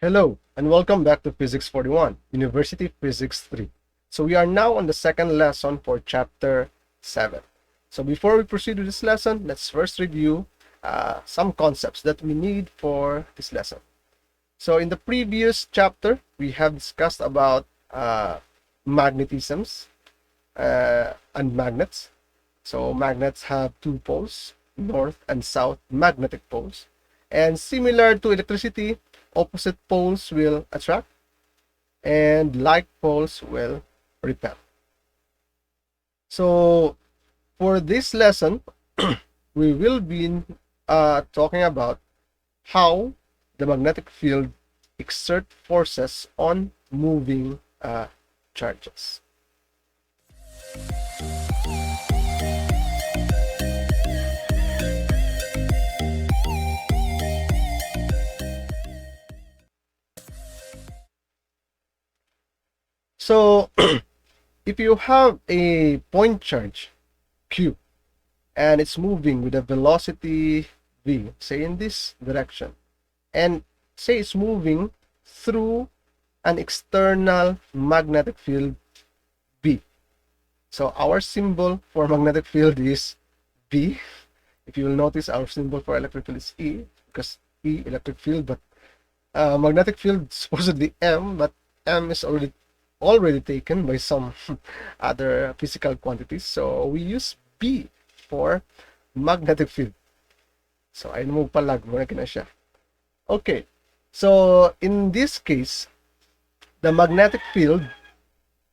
Hello, and welcome back to Physics 41, University Physics 3. So we are now on the second lesson for Chapter 7. So before we proceed with this lesson, let's first review some concepts that we need for this lesson. So in the previous chapter, we have discussed about magnetisms and magnets. So magnets have two poles, north and south magnetic poles. And similar to electricity, opposite poles will attract and like poles will repel. So for this lesson, we will be talking about how the magnetic field exert forces on moving charges. So if you have a point charge Q and it's moving with a velocity v, say in this direction, and say it's moving through an external magnetic field B. So our symbol for magnetic field is B. If you will notice, our symbol for electric field is E, because E, electric field, but magnetic field supposedly M, but M is already taken by some other physical quantities. So we use B for magnetic field. So ay mo palag mo na siya. Okay. So in this case, the magnetic field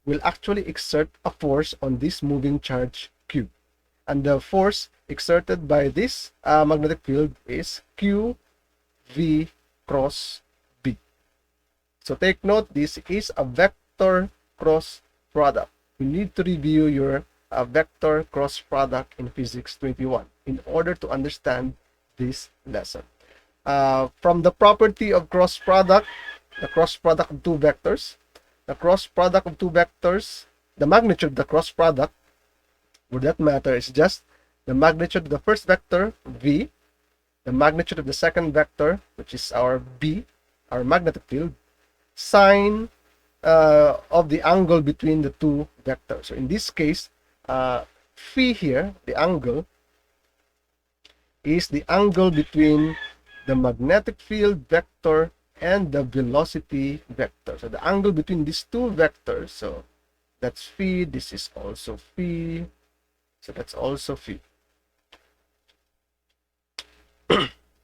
will actually exert a force on this moving charge Q. And the force exerted by this magnetic field is Q V cross B. So take note, this is a vector cross product. You need to review your vector cross product in Physics 21 in order to understand this lesson. From the property of cross product, the cross product of two vectors, the cross product of two vectors, the magnitude of the cross product, for that matter, is just the magnitude of the first vector, V, the magnitude of the second vector, which is our B, our magnetic field, sine of the angle between the two vectors. So in this case, phi here, the angle, is the angle between the magnetic field vector and the velocity vector. So the angle between these two vectors, so that's phi, this is also phi, so that's also phi.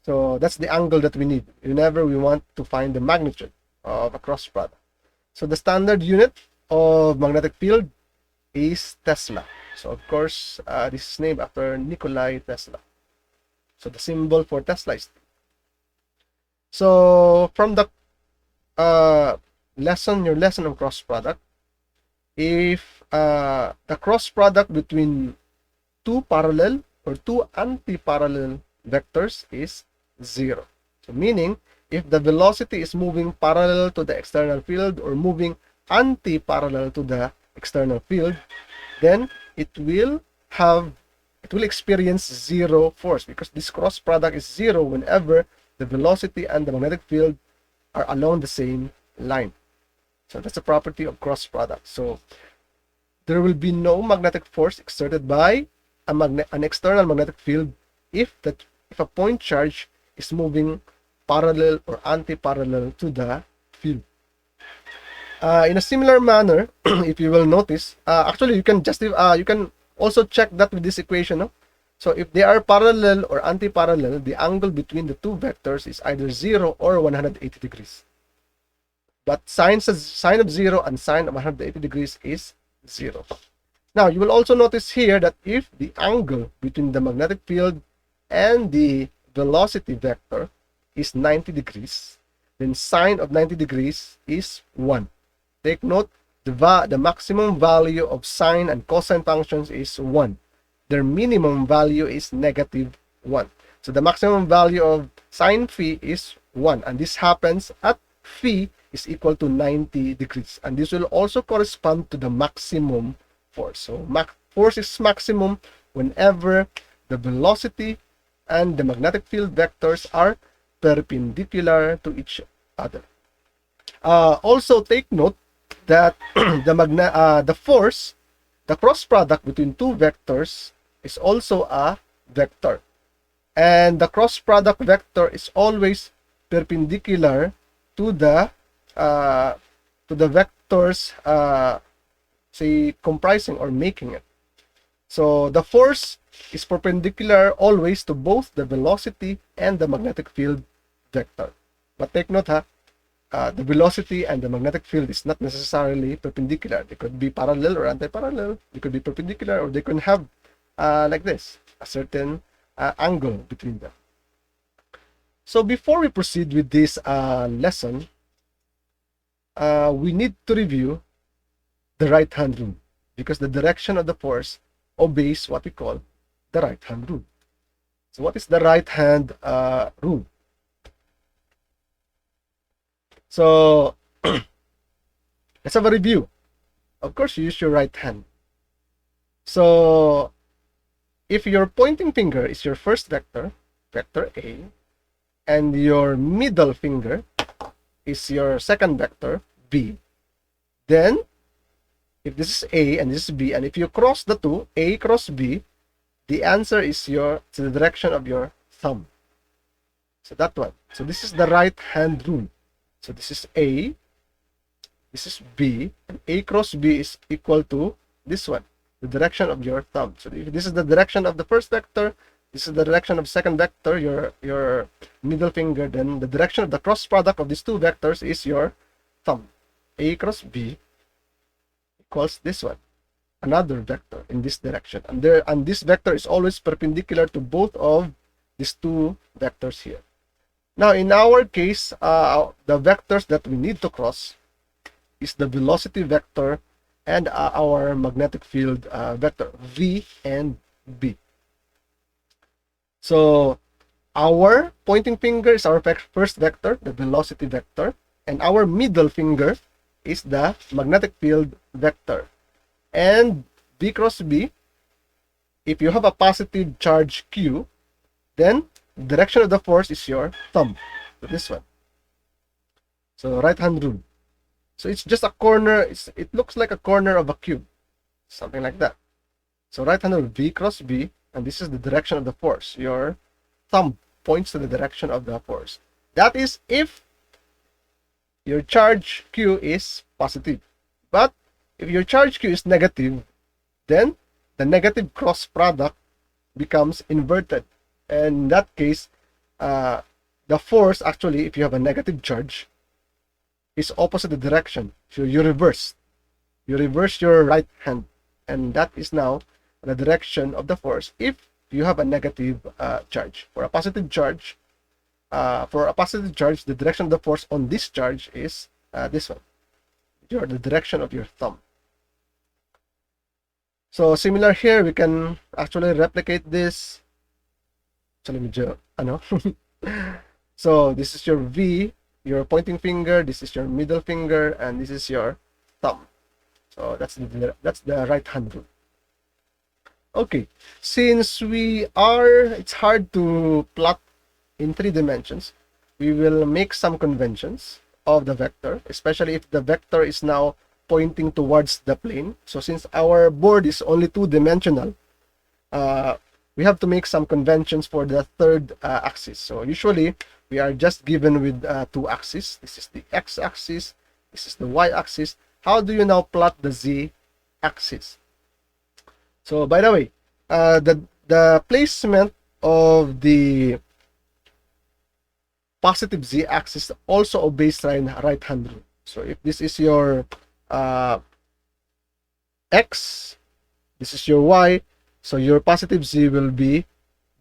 So that's the angle that we need whenever we want to find the magnitude of a cross product. So the standard unit of magnetic field is Tesla. So of course, this is named after Nikola Tesla. So the symbol for Tesla is T. So from the your lesson on cross product, if the cross product between two parallel or two anti-parallel vectors is 0. So meaning, if the velocity is moving parallel to the external field or moving anti-parallel to the external field, then it will experience zero force, because this cross product is 0 whenever the velocity and the magnetic field are along the same line. So that's a property of cross product. So there will be no magnetic force exerted by an external magnetic field if a point charge is moving parallel or anti-parallel to the field. In a similar manner, if you will notice, actually you can also check that with this equation. No? So if they are parallel or anti-parallel, the angle between the two vectors is either 0 or 180 degrees. But sine of 0 and sine of 180 degrees is 0. Now you will also notice here that if the angle between the magnetic field and the velocity vector is 90 degrees, then sine of 90 degrees is 1. Take note, the maximum value of sine and cosine functions is 1. Their minimum value is negative 1. So the maximum value of sine phi is 1, and this happens at phi is equal to 90 degrees. And this will also correspond to the maximum force. So force is maximum whenever the velocity and the magnetic field vectors are perpendicular to each other. Also take note that the force, the cross product between two vectors is also a vector. And the cross product vector is always perpendicular to the uh, vectors say comprising or making it. So the force is perpendicular always to both the velocity and the magnetic field vector. But take note the velocity and the magnetic field is not necessarily perpendicular. They could be parallel or anti-parallel. They could be perpendicular, or they can have like this, a certain angle between them. So before we proceed with this lesson, we need to review the right hand rule, because the direction of the force obeys what we call the right hand rule. So what is the right hand rule? So let's have a review. Of course, you use your right hand. So if your pointing finger is your first vector, vector A, and your middle finger is your second vector, B, then if this is A and this is B, and if you cross the two, A cross B, the answer is the direction of your thumb. So that one. So this is the right hand rule. So this is A, this is B, and A cross B is equal to this one, the direction of your thumb. So if this is the direction of the first vector, this is the direction of second vector, your middle finger, then the direction of the cross product of these two vectors is your thumb. A cross B equals this one, another vector in this direction. And this vector is always perpendicular to both of these two vectors here. Now, in our case, the vectors that we need to cross is the velocity vector and our magnetic field vector, V and B. So our pointing finger is our first vector, the velocity vector, and our middle finger is the magnetic field vector. And B cross B, if you have a positive charge Q, then the direction of the force is your thumb. So this one. So right hand rule. So it's just a corner. It looks like a corner of a cube, something like that. So right hand rule, V cross B, and this is the direction of the force. Your thumb points to the direction of the force. That is if your charge Q is positive. But if your charge Q is negative, then the negative cross product becomes inverted. And in that case, the force actually, if you have a negative charge, is opposite the direction. So you reverse your right hand, and that is now the direction of the force if you have a negative charge. For a positive charge, the direction of the force on this charge is this one, the direction of your thumb. So similar here, we can actually replicate this. So this is your V, your pointing finger, this is your middle finger, and this is your thumb. So that's the right hand rule. Okay, since it's hard to plot in 3 dimensions, we will make some conventions of the vector, especially if the vector is now pointing towards the plane. So since our board is only 2-dimensional, we have to make some conventions for the third axis. So usually we are just given with 2 axes. This is the x-axis, this is the y-axis. How do you now plot the z-axis? So by the way, the placement of the positive z-axis also obeys right hand rule. So if this is your x, this is your y, so your positive z will be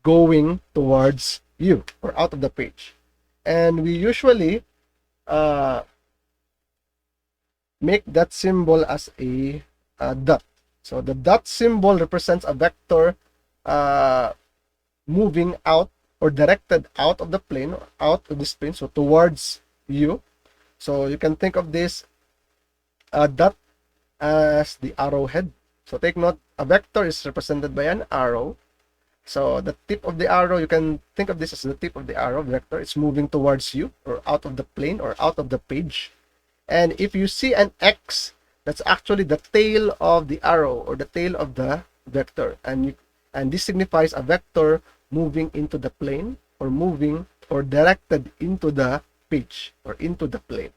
going towards you or out of the page. And we usually make that symbol as a dot. So the dot symbol represents a vector moving out or directed out of the plane, or out of this plane, so towards you. So you can think of this dot as the arrowhead. So take note, a vector is represented by an arrow. So the tip of the arrow, you can think of this as the tip of the arrow vector. It's moving towards you or out of the plane or out of the page. And if you see an X, that's actually the tail of the arrow or the tail of the vector. And this signifies a vector moving into the plane or moving or directed into the page or into the plane.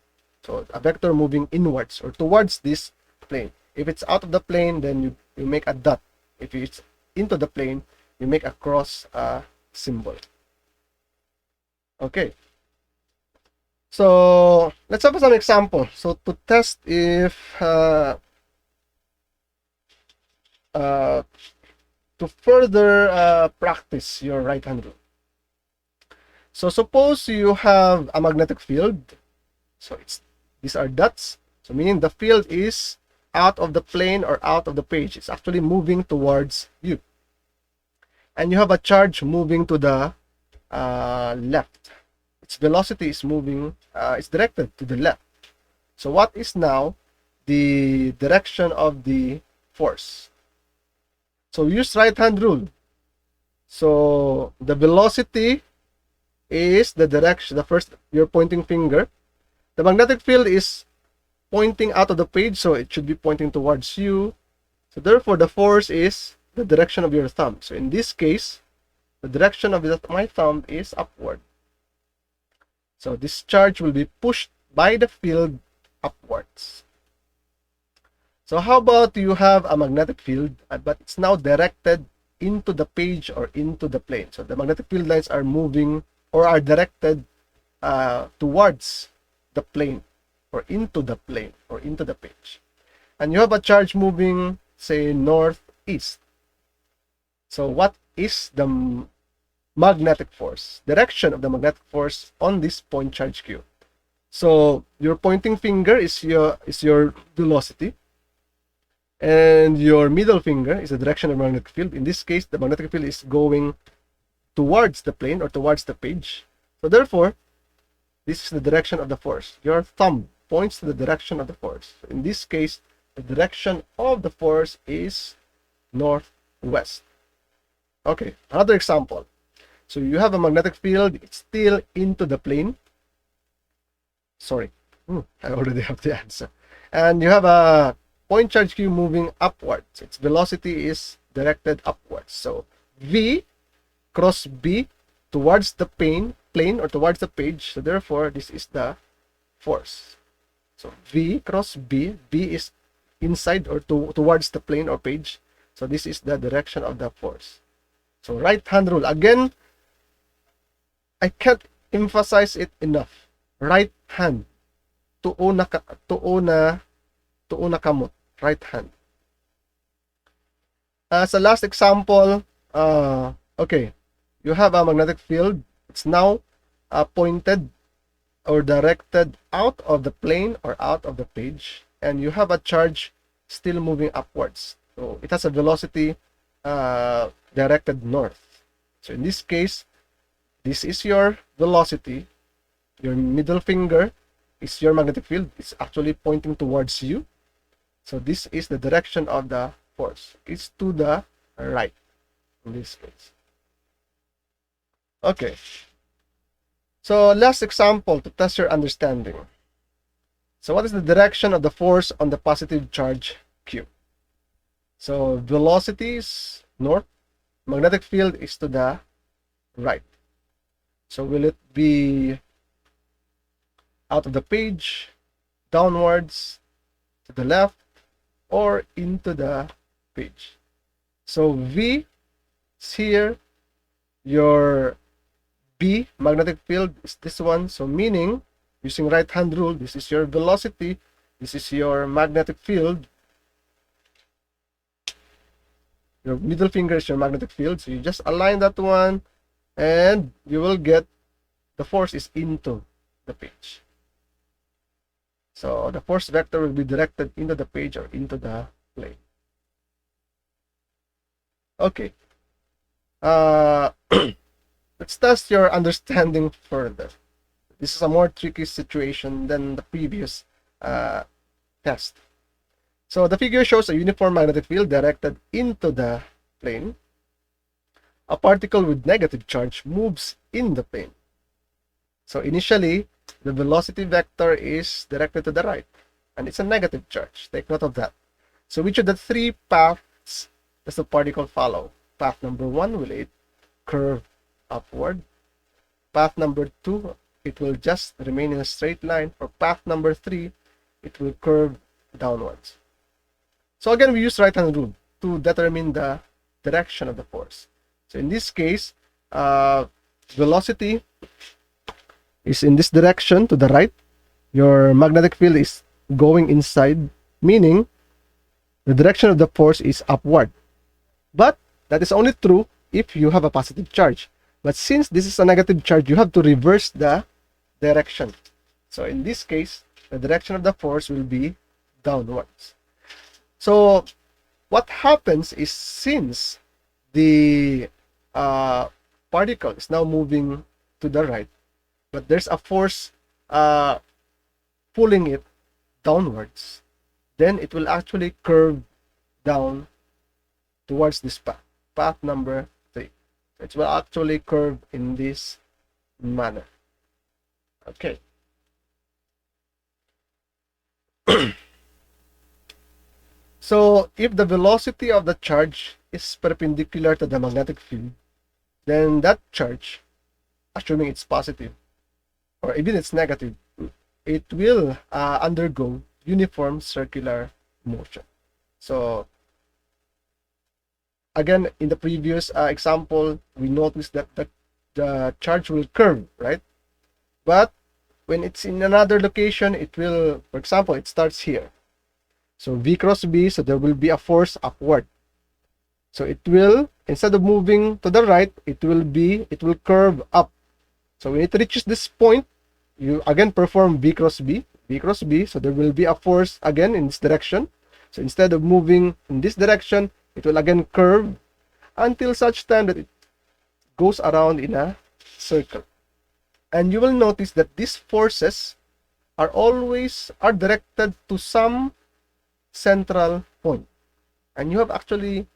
So a vector moving inwards or towards this plane. If it's out of the plane, then you make a dot. If it's into the plane, you make a cross symbol. Okay. So let's have some example. So to test if to further practice your right hand rule. So suppose you have a magnetic field. So these are dots. So meaning the field is out of the plane or out of the page. It's actually moving towards you. And you have a charge moving to the left. Its velocity is moving, it's directed to the left. So what is now the direction of the force? So use right hand rule. So the velocity is the direction, the first, your pointing finger. The magnetic field is pointing out of the page, so it should be pointing towards you. So therefore, the force is the direction of your thumb. So in this case, the direction of my thumb is upward. So this charge will be pushed by the field upwards. So how about you have a magnetic field, but it's now directed into the page or into the plane. So the magnetic field lines are moving or are directed towards the plane or into the plane or into the page. And you have a charge moving, say, northeast. So what is the magnetic force, direction of the magnetic force on this point charge Q? So your pointing finger is your velocity, and your middle finger is the direction of the magnetic field. In this case, the magnetic field is going towards the plane or towards the page. So therefore, this is the direction of the force. Your thumb points to the direction of the force. So in this case, the direction of the force is northwest. Okay, another example. So you have a magnetic field, it's still into the plane. Sorry, I already have the answer. And you have a point charge Q moving upwards. Its velocity is directed upwards. So V cross B towards the plane or towards the page. So therefore, this is the force. So V cross B, B is inside or towards the plane or page. So this is the direction of the force. So right hand rule. Again, I can't emphasize it enough. Right hand. Tuo na kamot. Right hand. As a last example, okay, you have a magnetic field. It's now pointed or directed out of the plane or out of the page, and you have a charge still moving upwards. So it has a velocity directed north. So in this case, this is your velocity. Your middle finger is your magnetic field. It's actually pointing towards you. So this is the direction of the force. It's to the right in this case. Okay. So last example to test your understanding. So what is the direction of the force on the positive charge Q? So velocity is north. Magnetic field is to the right. So will it be out of the page, downwards, to the left, or into the page? So V is here. Your B magnetic field is this one. So meaning, using right hand rule, this is your velocity, this is your magnetic field. Your middle finger is your magnetic field. So you just align that one, and you will get the force is into the page. So the force vector will be directed into the page or into the plane. Okay. Let's test your understanding further. This is a more tricky situation than the previous test. So the figure shows a uniform magnetic field directed into the plane. A particle with negative charge moves in the plane. So initially, the velocity vector is directed to the right, and it's a negative charge. Take note of that. So which of the three paths does the particle follow? Path number 1 will it curve upward. Path number 2, it will just remain in a straight line. For path number 3, it will curve downwards. So again, we use right-hand rule to determine the direction of the force. So in this case, velocity is in this direction to the right. Your magnetic field is going inside, meaning the direction of the force is upward. But that is only true if you have a positive charge. But since this is a negative charge, you have to reverse the direction. So in this case, the direction of the force will be downwards. So what happens is, since the particle is now moving to the right, but there's a force pulling it downwards, then it will actually curve down towards this path, path number 3. It will actually curve in this manner. Okay. So if the velocity of the charge is perpendicular to the magnetic field, then that charge, assuming it's positive or even it's negative, it will undergo uniform circular motion. So again, in the previous example, we noticed that the charge will curve, right? But when it's in another location, it will, for example, it starts here. So V cross B, so there will be a force upward. So it will, instead of moving to the right, it will curve up. So when it reaches this point, you again perform V cross B, so there will be a force again in this direction. So instead of moving in this direction, it will again curve until such time that it goes around in a circle. And you will notice that these forces are directed to some central point. And you have actually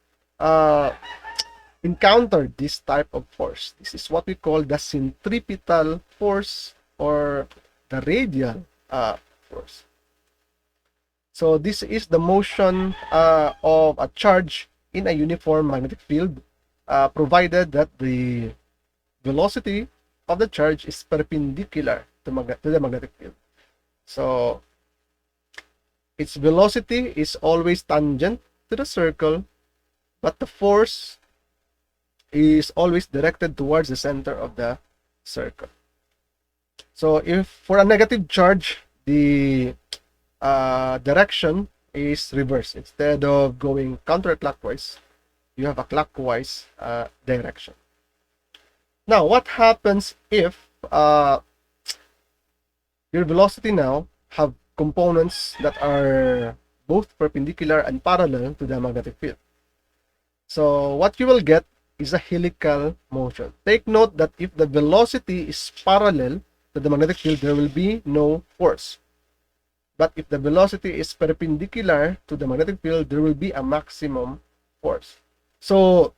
encountered this type of force. This is what we call the centripetal force or the radial force. So this is the motion of a charge in a uniform magnetic field, provided that the velocity of the charge is perpendicular to the magnetic field. So its velocity is always tangent to the circle, but the force is always directed towards the center of the circle. So if for a negative charge, the direction is reversed. Instead of going counterclockwise, you have a clockwise direction. Now, what happens if your velocity now have components that are both perpendicular and parallel to the magnetic field? So what you will get is a helical motion. Take note that if the velocity is parallel to the magnetic field, there will be no force. But if the velocity is perpendicular to the magnetic field, there will be a maximum force. So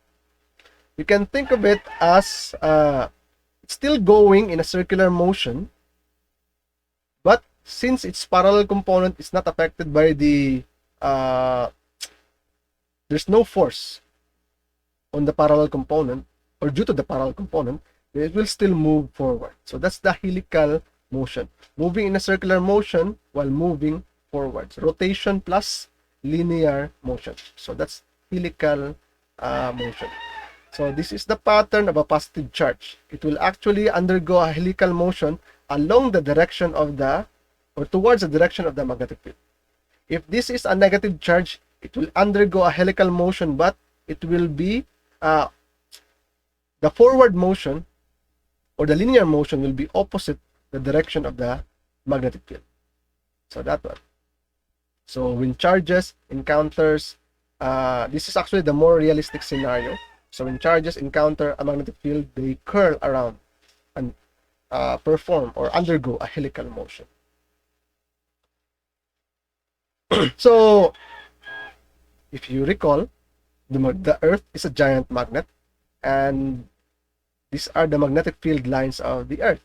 you can think of it as it's still going in a circular motion, but since its parallel component is not affected by the there's no force on the parallel component, or due to the parallel component, it will still move forward. So that's the helical motion, moving in a circular motion while moving forwards. Rotation plus linear motion. So that's helical motion. So this is the pattern of a positive charge. It will actually undergo a helical motion along the direction of or towards the direction of the magnetic field. If this is a negative charge, it will undergo a helical motion, but it will be the forward motion or the linear motion will be opposite the direction of the magnetic field. So that one. So when charges encounters, this is actually the more realistic scenario. So when charges encounter a magnetic field, they curl around and perform or undergo a helical motion. So if you recall, the Earth is a giant magnet, and these are the magnetic field lines of the Earth.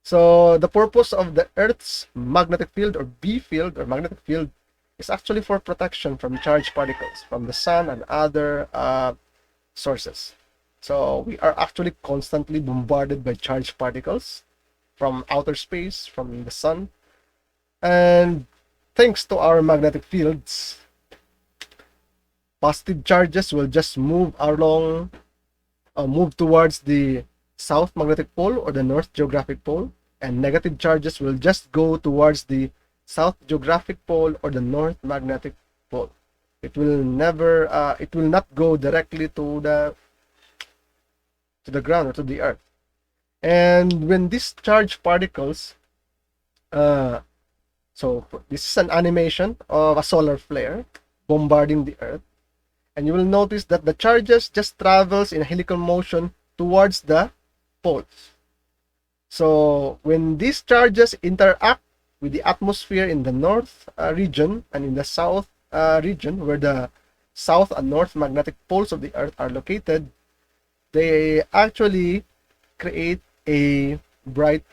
So the purpose of the Earth's magnetic field or B field or magnetic field is actually for protection from charged particles from the sun and other sources. So we are actually constantly bombarded by charged particles from outer space, from the sun, and thanks to our magnetic fields, positive charges will just move towards the south magnetic pole or the north geographic pole, and negative charges will just go towards the south geographic pole or the north magnetic pole. It will not go directly to the ground or to the earth. And when these charged particles, uh, so this is an animation of a solar flare bombarding the earth, and you will notice that the charges just travels in a helical motion towards the poles. So when these charges interact with the atmosphere in the north region and in the south region, where the south and north magnetic poles of the earth are located, they actually create a bright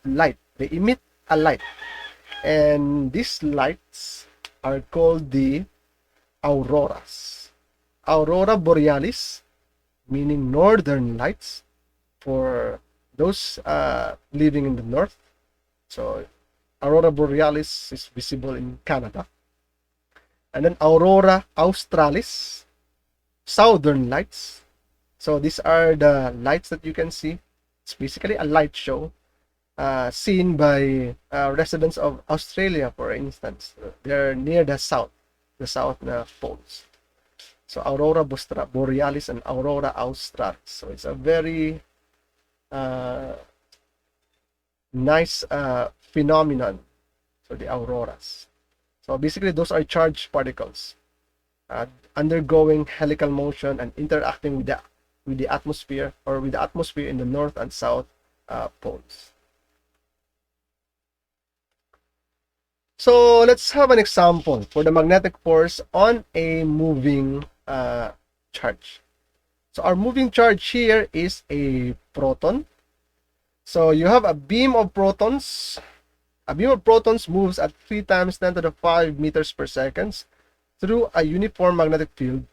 light. They emit a light, and these lights are called the auroras. Aurora borealis, meaning northern lights for those living in the north. So aurora borealis is visible in Canada. And then aurora australis, southern lights. So these are the lights that you can see. It's basically a light show seen by residents of Australia, for instance. They're near the south poles. So aurora borealis and aurora australis. So it's a very nice phenomenon for the auroras. So basically, those are charged particles undergoing helical motion and interacting with the atmosphere or with the atmosphere in the north and south poles. So let's have an example for the magnetic force on a moving charge. So our moving charge here is a proton. So you have a beam of protons. A beam of protons moves at 3 times 10 to the 5 meters per second through a uniform magnetic field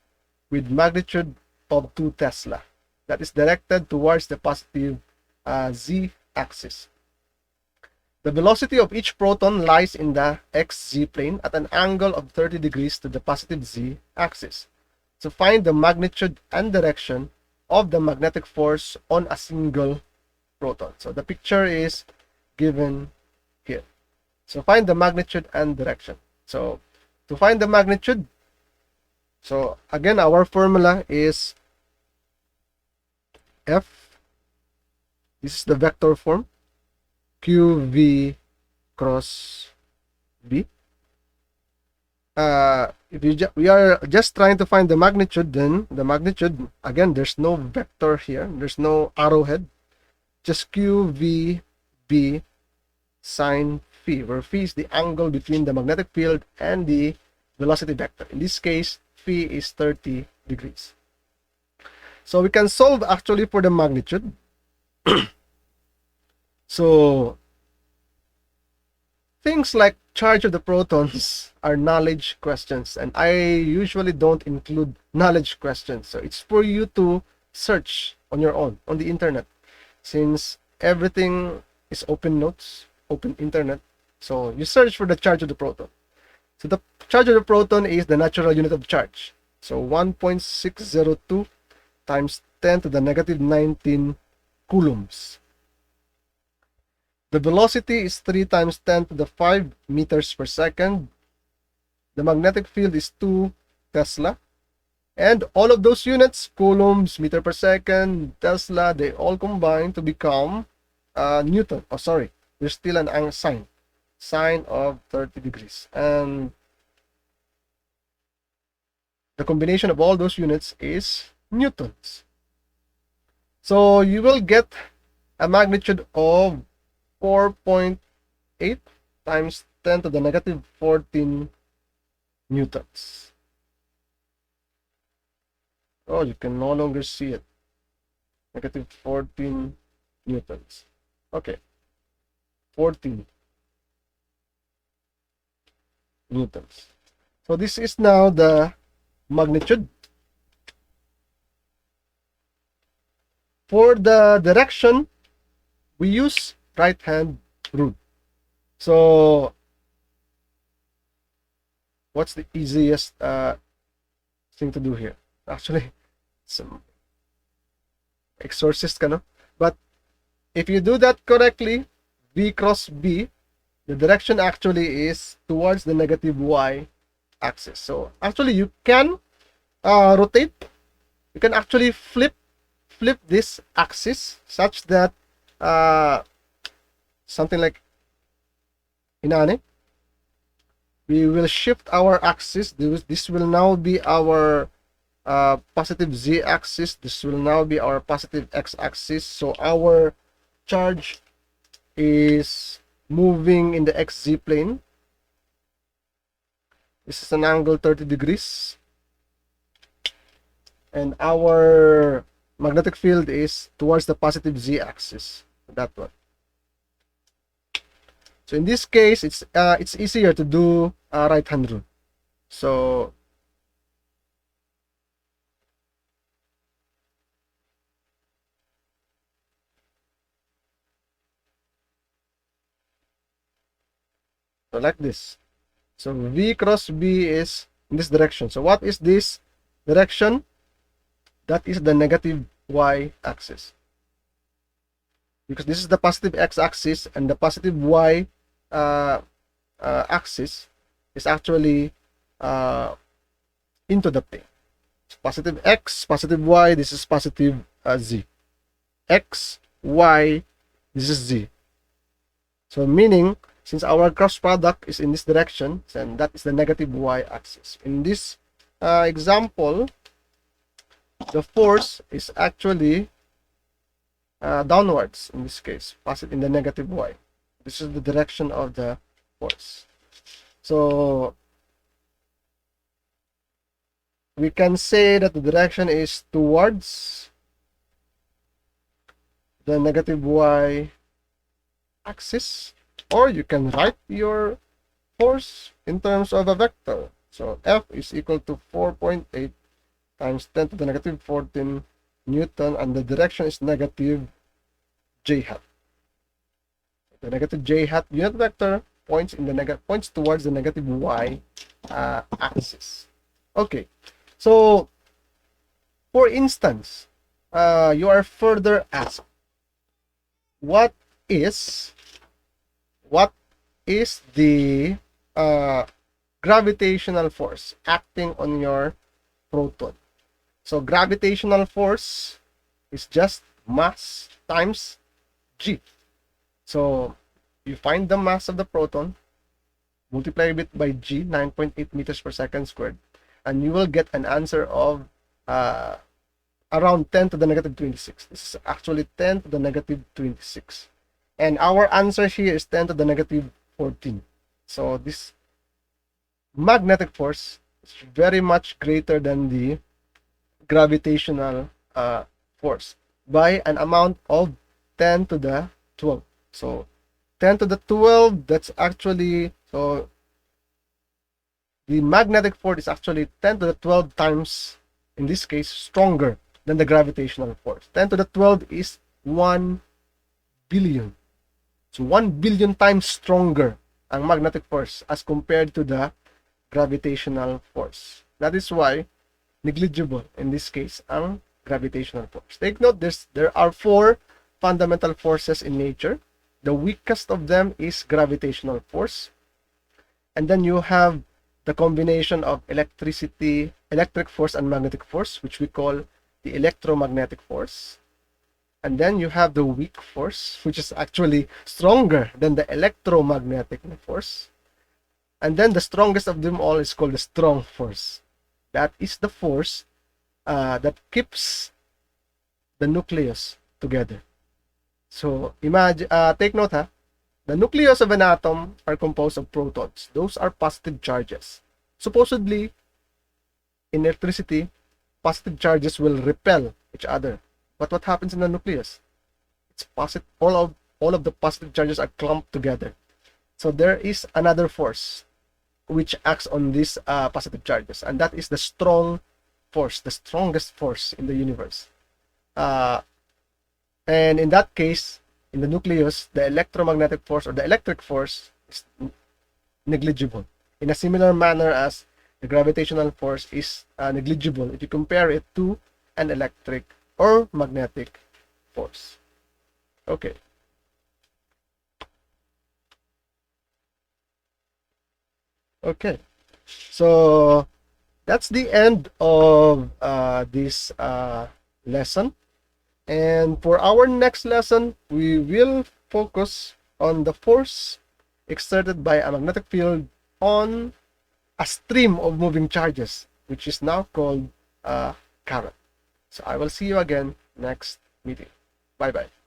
with magnitude of 2 Tesla that is directed towards the positive z-axis. The velocity of each proton lies in the xz plane at an angle of 30 degrees to the positive z-axis. To find the magnitude and direction of the magnetic force on a single proton. So the picture is given here. So find the magnitude and direction. So to find the magnitude, so again our formula is F, this is the vector form, QV cross V. If we are just trying to find the magnitude, then the magnitude, again, there's no vector here, there's no arrowhead, just QVB sine phi, where phi is the angle between the magnetic field and the velocity vector. In this case, phi is 30 degrees. So we can solve actually for the magnitude. So things like charge of the protons are knowledge questions, and I usually don't include knowledge questions. So it's for you to search on your own on the internet, since everything is open notes, open internet. So you search for the charge of the proton. So the charge of the proton is the natural unit of charge. So 1.602 times 10 to the negative 19 coulombs. The velocity is 3 times 10 to the 5 meters per second. The magnetic field is 2 Tesla. And all of those units, coulombs, meter per second, Tesla, they all combine to become Newton. Oh, sorry, there's still an sine of 30 degrees. And the combination of all those units is newtons. So you will get a magnitude of 4.8 times 10 to the negative 14 newtons. Oh, you can no longer see it. Negative 14 newtons. Okay. 14 newtons. So this is now the magnitude. For the direction, we use right hand rule. So what's the easiest thing to do here? Actually, some exorcist ka, no? But if you do that correctly, V cross B, the direction actually is towards the negative Y axis. So actually you can rotate, you can actually flip this axis such that something like inane, we will shift our axis. This will now be our positive Z axis. This will now be our positive X axis. So our charge is moving in the XZ plane. This is an angle 30 degrees. And our magnetic field is towards the positive Z axis. That one. So in this case, it's easier to do right hand rule. So like this. So V cross B is in this direction. So what is this direction? That is the negative Y axis. Because this is the positive X axis and the positive Y axis is actually into the plane. So positive X, positive Y, this is positive Z. X, Y, this is Z. So meaning, since our cross product is in this direction, then that is the negative Y axis. In this example, the force is actually downwards in this case, positive in the negative Y. This is the direction of the force. So we can say that the direction is towards the negative Y axis, or you can write your force in terms of a vector. So F is equal to 4.8 times 10 to the negative 14 Newton, and the direction is negative J hat. The negative J hat unit vector points towards the negative Y axis. Okay, so for instance, you are further asked, what is the gravitational force acting on your proton? So gravitational force is just mass times G. So you find the mass of the proton, multiply it by G, 9.8 meters per second squared, and you will get an answer of around 10 to the negative 26. This is actually 10 to the negative 26. And our answer here is 10 to the negative 14. So this magnetic force is very much greater than the gravitational force by an amount of 10 to the 12. So 10 to the 12, that's actually, so the magnetic force is actually 10 to the 12 times, in this case, stronger than the gravitational force. 10 to the 12 is 1 billion. So 1 billion times stronger ang magnetic force as compared to the gravitational force. That is why negligible in this case ang gravitational force. Take note, there are 4 fundamental forces in nature. The weakest of them is gravitational force. And then you have the combination of electric force and magnetic force, which we call the electromagnetic force. And then you have the weak force, which is actually stronger than the electromagnetic force. And then the strongest of them all is called the strong force. That is the force that keeps the nucleus together. So imagine, take note, the nucleus of an atom are composed of protons. Those are positive charges. Supposedly, in electricity, positive charges will repel each other. But what happens in the nucleus? It's positive. All all of the positive charges are clumped together. So there is another force which acts on these positive charges, and that is the strong force, the strongest force in the universe. And in that case, in the nucleus, the electromagnetic force or the electric force is negligible, in a similar manner as the gravitational force is negligible if you compare it to an electric or magnetic force. Okay. Okay. So that's the end of this lesson. And for our next lesson, we will focus on the force exerted by a magnetic field on a stream of moving charges, which is now called current. So I will see you again next meeting. Bye bye.